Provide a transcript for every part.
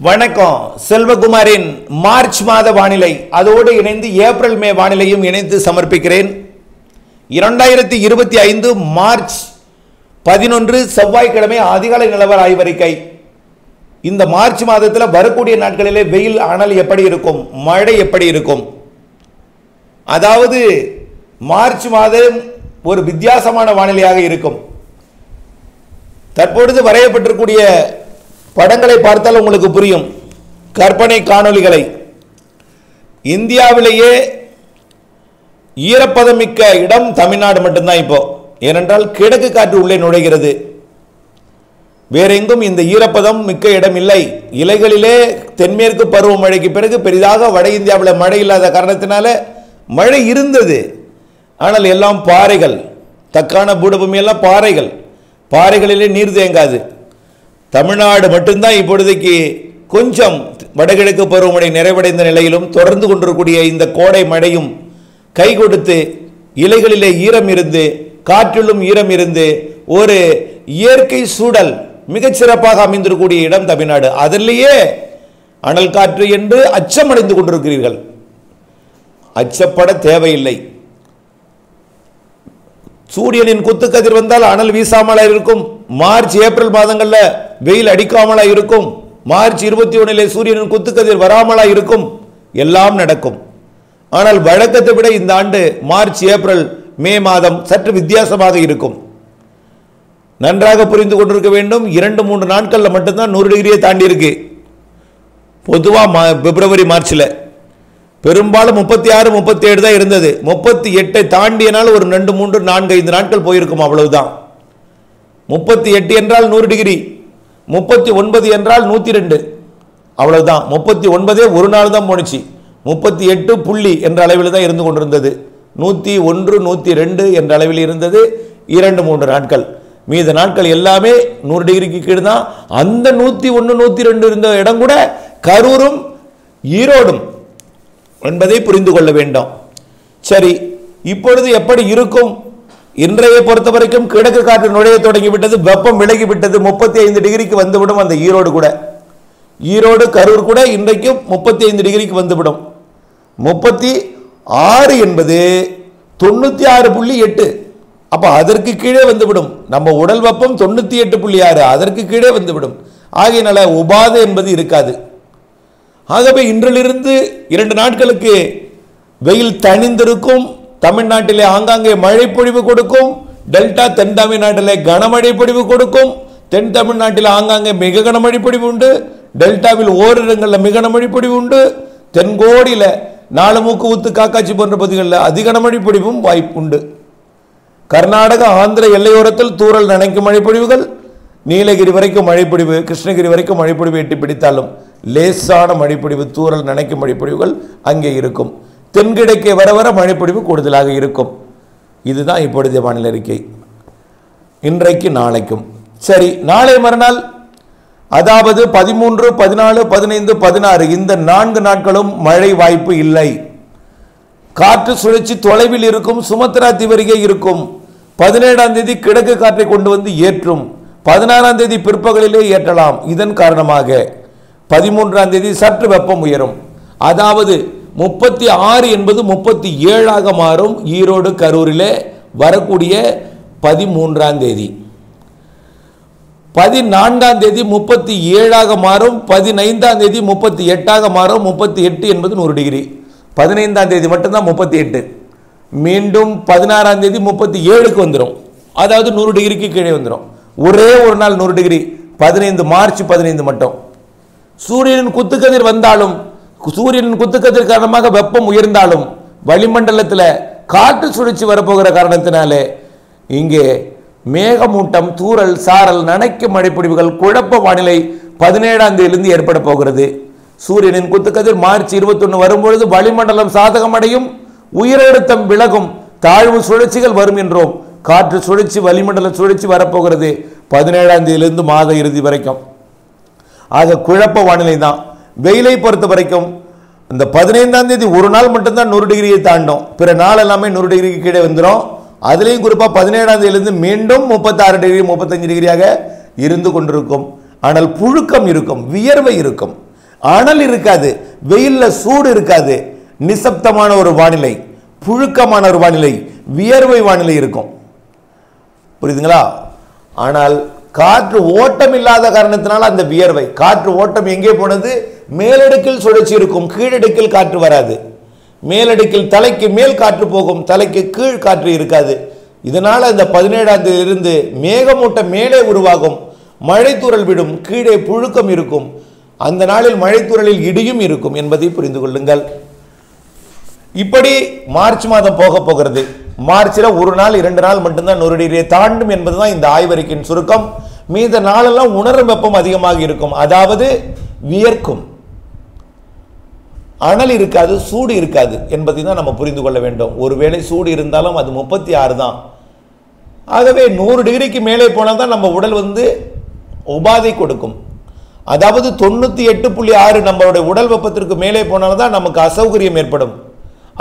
வணக்கம். செல்வகுமாரின் மார்ச் மாத வானிலை அதோடு இணைந்து ஏப்ரல் மே வானிலையும் இணைத்து சமர்ப்பிக்கிறேன். 2025 மார்ச் 11 செவ்வாய்க்கிழமை அதிகாலை நிலவர ஆய்வறிக்கை. இந்த மார்ச் மாதத்தில் வரக்கூடிய நாட்களிலே வெயில் அனல் எப்படி இருக்கும், மழை எப்படி இருக்கும்? அதாவது மார்ச் மாதம் ஒரு வித்தியாசமான வானிலையாக இருக்கும். தற்பொழுது வரையப்பட்டிருக்கூடிய படங்களை பார்த்தால் உங்களுக்கு புரியும். கற்பனை காணொளிகளை இந்தியாவிலேயே ஈரப்பதம் மிக்க இடம் தமிழ்நாடு மட்டும்தான் இப்போ. ஏனென்றால் கிழக்கு காற்று உள்ளே நுழைகிறது. வேற எங்கும் இந்த ஈரப்பதம் மிக்க இடம் இல்லை. இலைகளிலே தென்மேற்கு பருவமழைக்கு பிறகு பெரிதாக வட இந்தியாவில் மழை இல்லாத காரணத்தினால மழை இருந்தது. ஆனால் எல்லாம் பாறைகள், தக்கான பூடபூமி எல்லாம் பாறைகள், பாறைகளிலே நீர் தேங்காது. தமிழ்நாடு மட்டும்தான் இப்பொழுதைக்கு கொஞ்சம் வடகிழக்கு பருவமழை நிறைவடைந்த நிலையிலும் தொடர்ந்து கொண்டிருக்கூடிய இந்த கோடை மழையும் கை கொடுத்து இலைகளிலே ஈரம் இருந்து காற்றிலும் ஈரம் இருந்து ஒரு இயற்கை சூழல் மிகச்சிறப்பாக அமைந்திருக்கக்கூடிய இடம் தமிழ்நாடு. அதிலேயே அனல் காற்று என்று அச்சமடைந்து கொண்டிருக்கிறீர்கள். அச்சப்பட தேவையில்லை. சூரியனின் குத்துக்கதிர் வந்தால் அனல் வீசாமலா இருக்கும். மார்ச் ஏப்ரல் மாதங்களில் வெயில் அடிக்காமலா இருக்கும். மார்ச் 21 சூரியனின் குத்துக்கதிர் வராமலா இருக்கும். எல்லாம் நடக்கும். ஆனால் வழக்கத்தை விட இந்த ஆண்டு மார்ச் ஏப்ரல் மே மாதம் சற்று வித்தியாசமாக இருக்கும். நன்றாக புரிந்து கொண்டிருக்க வேண்டும். 2-3 நாட்களில் மட்டும்தான் 100 டிகிரியை தாண்டி இருக்கு. பொதுவாக பிப்ரவரி மார்ச்சில் பெரும்பாலும் 36, 37 தான் இருந்தது. 38 தாண்டியனால் ஒரு 2, 3, 4, 5 நாட்கள் போயிருக்கும், அவ்வளவுதான். 38 என்றால் 100 டிகிரி, 39 என்றால் 102, அவ்வளவுதான். 39 ஒரு நாள் தான் போனுச்சு. 38 புள்ளி என்ற அளவில் தான் இருந்து கொண்டிருந்தது. 101, 102 என்ற அளவில் இருந்தது 2-3 நாட்கள். மீத நாட்கள் எல்லாமே 100 டிகிரிக்கு கீழ் தான். அந்த 101, 102 இருந்த இடம் கூட கரூரும் ஈரோடும் என்பதை புரிந்து கொள்ள வேண்டும். சரி, இப்பொழுது எப்படி இருக்கும்? இன்றைய பொறுத்த வரைக்கும் கிழக்கு காற்று நுழைய தொடங்கிவிட்டது. வெப்பம் விலகிவிட்டது. 35 டிகிரிக்கு வந்துவிடும். அந்த ஈரோடு கரூர் கூட இன்றைக்கும் 35 டிகிரிக்கு வந்துவிடும். 36 என்பது 96.8. அப்ப அதற்கு கீழே வந்துவிடும். நம்ம உடல் வெப்பம் 98.6, அதற்கு கீழே வந்துவிடும். ஆகையினால உபாதை என்பது இருக்காது. ஆகவே இன்றிலிருந்து 2 நாட்களுக்கு வெயில் தணிந்திருக்கும். தமிழ்நாட்டிலே ஆங்காங்கே மழை பொழிவு கொடுக்கும். டெல்டா தென் தமிழ்நாட்டிலே கனமழை பொழிவு கொடுக்கும். தென் தமிழ்நாட்டில் ஆங்காங்கே மிக கனமழை பொழிவு உண்டு. டெல்டாவில் ஓரிடங்களில் மிக கனமழை பொழிவு உண்டு. தென்கோடியில் நாலுமூக்கு ஊத்து காக்காட்சி போன்ற பகுதிகளில் அதிக கனமழை பொழிவும் வாய்ப்பு உண்டு. கர்நாடக ஆந்திர எல்லையோரத்தில் தூறல் நனைக்கும் மழை பொழிவுகள், நீலகிரி வரைக்கும் மழைப்பொழிவு, கிருஷ்ணகிரி வரைக்கும் மழைப்பொழிவு எட்டி பிடித்தாலும் லேசான மழைப்பொழிவு, தூறல் நனைக்கும் மழைப்பொழிவுகள் அங்கே இருக்கும். தென்கிழக்கே வர வர மழைப்பொழிவு கூடுதலாக இருக்கும். இதுதான் இப்பொழுதைய வானிலை அறிக்கை, இன்றைக்கு நாளைக்கும். சரி, நாளை மறுநாள் அதாவது 13, 14, 15, 16 இந்த 4 நாட்களும் மழை வாய்ப்பு இல்லை. காற்று சுழற்சி தொலைவில் இருக்கும். சுமத்ரா தீவிரிகை இருக்கும். 17ஆம் தேதி கிழக்கு காற்றை கொண்டு வந்து ஏற்றும். 16ஆம் தேதி பிற்பகலிலே ஏற்றலாம். இதன் காரணமாக 13ஆம் தேதி சற்று வெப்பம் உயரும். அதாவது 36 என்பது 37ஆக மாறும். ஈரோடு கரூரிலே வரக்கூடிய 13ஆம் தேதி. 14ஆம் தேதி 37ஆக மாறும். 15ஆம் தேதி 38ஆக மாறும். 38 என்பது 100 டிகிரி. 15ஆம் தேதி மட்டும்தான் 38. மீண்டும் 16ஆம் தேதி 37க்கு வந்துடும். அதாவது 100 டிகிரிக்கு கீழே வந்துடும். ஒரே ஒரு நாள் 100 டிகிரி, 15 மார்ச் 15 மட்டும். சூரியனின் குத்துக்கதிர் வந்தாலும், சூரியனின் குத்துக்கதிர் காரணமாக வெப்பம் உயர்ந்தாலும், வளிமண்டலத்தில் காற்று சுழற்சி வரப்போகிற காரணத்தினாலே இங்கே மேகமூட்டம், தூறல், சாரல், நனைக்கும் மழைப்பொழிவுகள், குழப்ப வானிலை 17ஆம் தேதியிலிருந்து ஏற்பட போகிறது. சூரியனின் குத்துக்கதிர் மார்ச் 21 வரும்பொழுது வளிமண்டலம் சாதகமடையும், உயரழுத்தம் விலகும், தாழ்வு சுழற்சிகள் வரும் என்றோம். காற்று சுழற்சி, வளிமண்டல சுழற்சி வரப்போகிறது 17ஆம் தேதியிலிருந்து மாத இறுதி வரைக்கும். ஆக குழப்ப வானிலை தான். வெயிலை பொறுத்த வரைக்கும் இந்த 15ஆம் தேதி ஒரு நாள் மட்டும்தான் 100 டிகிரியை தாண்டும். பிற நாள் எல்லாமே 100 டிகிரிக்கு கீழே வந்துடும். அதுலேயும் குறிப்பாக 17ஆம் தேதியிலிருந்து மீண்டும் 36 டிகிரி 35 டிகிரியாக இருந்து கொண்டிருக்கும். ஆனால் புழுக்கம் இருக்கும், வியர்வை இருக்கும். அனல் இருக்காது, வெயில்ல சூடு இருக்காது, நிசப்தமான ஒரு வானிலை, புழுக்கமான ஒரு வானிலை, வியர்வை வானிலை இருக்கும். புரியுதுங்களா? ஆனால் காற்று ஓட்டம் இல்லாத காரணத்தினால அந்த வியர்வை, காற்று ஓட்டம் எங்கே போனது? மேலடுக்கில் சுழற்சி இருக்கும், கீழடுக்கில் காற்று வராது. மேலடுக்கில் தலைக்கு மேல் காற்று போகும், தலைக்கு கீழ் காற்று இருக்காது. இதனால் அந்த 17ஆம் தேதியிலிருந்து மேகமூட்டம் மேலே உருவாகும், மழைத்தூறல் விடும், கீழே புழுக்கம் இருக்கும். அந்த நாளில் மழைத்தூறலில் இடியும் இருக்கும் என்பதை புரிந்து கொள்ளுங்கள். இப்படி மார்ச் மாதம் போக போகிறது. மார்ச்சில் ஒரு நாள் 2 நாள் மட்டும்தான் 100 டிகிரியை தாண்டும் என்பதுதான் இந்த ஆய்வறிக்கையின் சுருக்கம். மீத நாளெல்லாம் உணரும் வெப்பம் அதிகமாக இருக்கும், அதாவது வியர்க்கும், அனல் இருக்காது, சூடு இருக்காது என்பதை தான் நம்ம புரிந்து கொள்ள வேண்டும். ஒருவேளை சூடு இருந்தாலும் அது 36 தான். ஆகவே 100 டிகிரிக்கு மேலே போனால் தான் நம்ம உடல் உபாதை கொடுக்கும். அதாவது 98.6 நம்மளுடைய உடல் வெப்பத்திற்கு மேலே போனால்தான் நமக்கு அசௌகரியம் ஏற்படும்.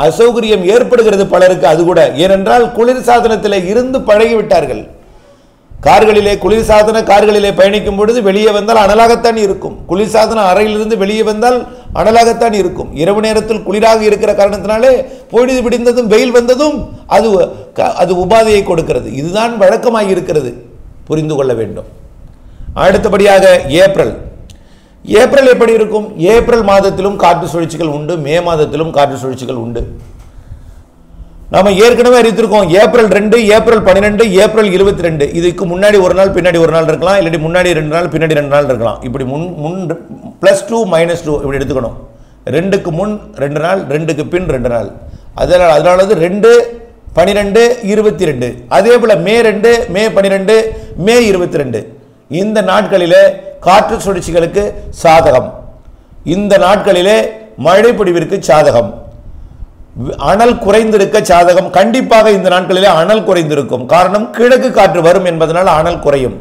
அசௌகரியம் ஏற்படுகிறது பலருக்கு. அது கூட ஏனென்றால் குளிர்சாதனத்தில் இருந்து பழகிவிட்டார்கள். கார்களிலே பயணிக்கும் பொழுது வெளியே வந்தால் அனலாகத்தான் இருக்கும். குளிர்சாதன அறையிலிருந்து வெளியே வந்தால் அனலாகத்தான் இருக்கும். இரவு நேரத்தில் குளிராக இருக்கிற காரணத்தினாலே பொழுது விடிந்ததும் வெயில் வந்ததும் அது உபாதையை கொடுக்கிறது. இதுதான் வழக்கமாக இருக்கிறது, புரிந்து கொள்ள வேண்டும். அடுத்தபடியாக ஏப்ரல் எப்படி இருக்கும்? ஏப்ரல் மாதத்திலும் காற்று சுழற்சிகள் உண்டு, மே மாதத்திலும் காற்று சுழற்சிகள் உண்டு. நாம ஏற்கனவே அறிவித்திருக்கோம். April 2, April 12, April 22. இதுக்கு முன்னாடி ஒரு நாள் பின்னாடி ஒரு நாள் இருக்கலாம், இல்லாட்டி முன்னாடி 2 நாள் பின்னாடி 2 நாள் இருக்கலாம். இப்படி முன் +2 -2 இப்படி எடுத்துக்கணும். 2க்கு முன் 2 நாள், 2க்கு பின் 2 நாள். அதனால 2, 12, 22. அதே போல மே 2, மே 12, மே 22. இந்த நாட்களிலே காற்று சுழற்சிகளுக்கு சாதகம். இந்த நாட்களிலே மழை பொழிவிற்கு சாதகம். அனல் குறைந்திருக்க சாதகம். கண்டிப்பாக இந்த நாட்களிலே அனல் குறைந்திருக்கும். காரணம், கிழக்கு காற்று வரும் என்பதனால் அனல் குறையும்.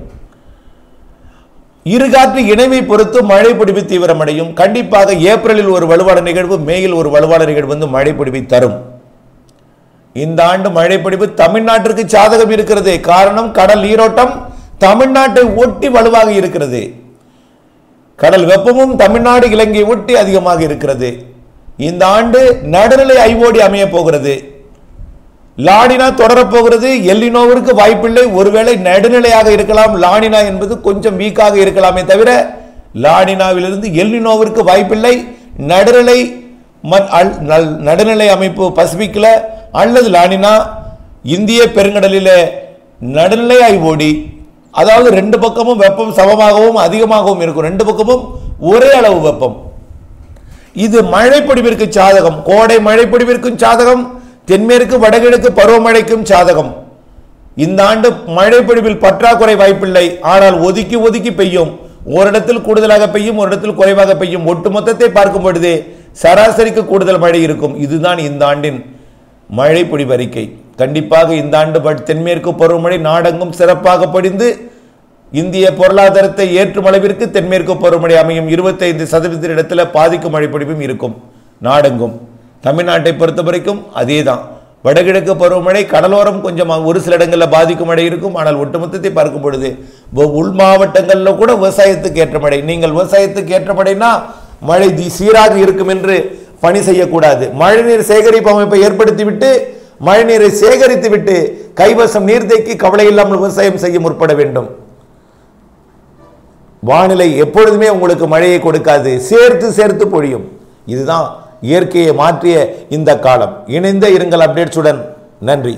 இரு காற்று இணைவை பொறுத்து மழை பொழிவு தீவிரமடையும். கண்டிப்பாக ஏப்ரலில் ஒரு வலுவான நிகழ்வு, மேயில் ஒரு வலுவான நிகழ்வு மழை பொழிவை தரும். இந்த ஆண்டு மழை பொழிவு தமிழ்நாட்டிற்கு சாதகம் இருக்கிறது. காரணம், கடல் நீரோட்டம் தமிழ்நாட்டை ஒட்டி வலுவாக இருக்கிறது. கடல் வெப்பமும் தமிழ்நாடு இலங்கை ஒட்டி அதிகமாக இருக்கிறது. இந்த ஆண்டு நடுநிலை ஐஓடி அமைய போகிறது. லானினா தொடரப்போகிறது. எல்லினோவிற்கு வாய்ப்பில்லை. ஒருவேளை நடுநிலையாக இருக்கலாம். லானினா என்பது கொஞ்சம் வீக்காக இருக்கலாமே தவிர லானினாவிலிருந்து எல்லினோவிற்கு வாய்ப்பில்லை. நடுநிலை அமைப்பு பசிபிக்கில் அல்லது லானினா இந்திய பெருங்கடலில் நடுநிலை ஐஓடி, அதாவது 2 பக்கமும் வெப்பம் சமமாகவும் அதிகமாகவும் இருக்கும். 2 பக்கமும் ஒரே அளவு வெப்பம். இது மழைப்பொழிவிற்கு சாதகம். கோடை மழைப்பொழிவிற்கும் சாதகம், தென்மேற்கு வடகிழக்கு பருவமழைக்கும் சாதகம். இந்த ஆண்டு மழைப்பொழிவில் பற்றாக்குறை வாய்ப்பில்லை. ஆனால் ஒதுக்கி ஒதுக்கி பெய்யும். ஓரிடத்தில் கூடுதலாக பெய்யும், ஒரு இடத்தில் குறைவாக பெய்யும். ஒட்டுமொத்தத்தை பார்க்கும் பொழுது சராசரிக்கு கூடுதல் மழை இருக்கும். இதுதான் இந்த ஆண்டின் மழை பொழிவு அறிக்கை. கண்டிப்பாக இந்த ஆண்டு தென்மேற்கு பருவமழை நாடெங்கும் சிறப்பாக பொழிந்து இந்திய பொருளாதாரத்தை ஏற்றும் அளவிற்கு தென்மேற்கு பருவமழை அமையும். 25% இடத்துல பாதிக்கும் மழை பொழிவும் இருக்கும் நாடெங்கும். தமிழ்நாட்டை பொறுத்த வரைக்கும் அதே தான். வடகிழக்கு பருவமழை கடலோரம் கொஞ்சம் ஒரு சில இடங்களில் பாதிக்கும் மழை இருக்கும். ஆனால் ஒட்டுமொத்தத்தை பார்க்கும் பொழுது உள் மாவட்டங்களில் கூட விவசாயத்துக்கு ஏற்ற மழை. நீங்கள் விவசாயத்துக்கு ஏற்ற மழைனா மழை சீராக இருக்கும் என்று பணி செய்யக்கூடாது. மழைநீர் சேகரிப்பு அமைப்பை ஏற்படுத்திவிட்டு மழைநீரை சேகரித்து விட்டு கைவசம் நீர்த்தேக்கி கவலை இல்லாமல் விவசாயம் செய்ய முற்பட வேண்டும். வானிலை எப்பொழுதுமே உங்களுக்கு மழையை கொடுக்காது, சேர்த்து சேர்த்து பொழியும். இதுதான் இயற்கையை மாற்றிய இந்த காலம். இணைந்த இருங்கள் அப்டேட்ஸுடன். நன்றி.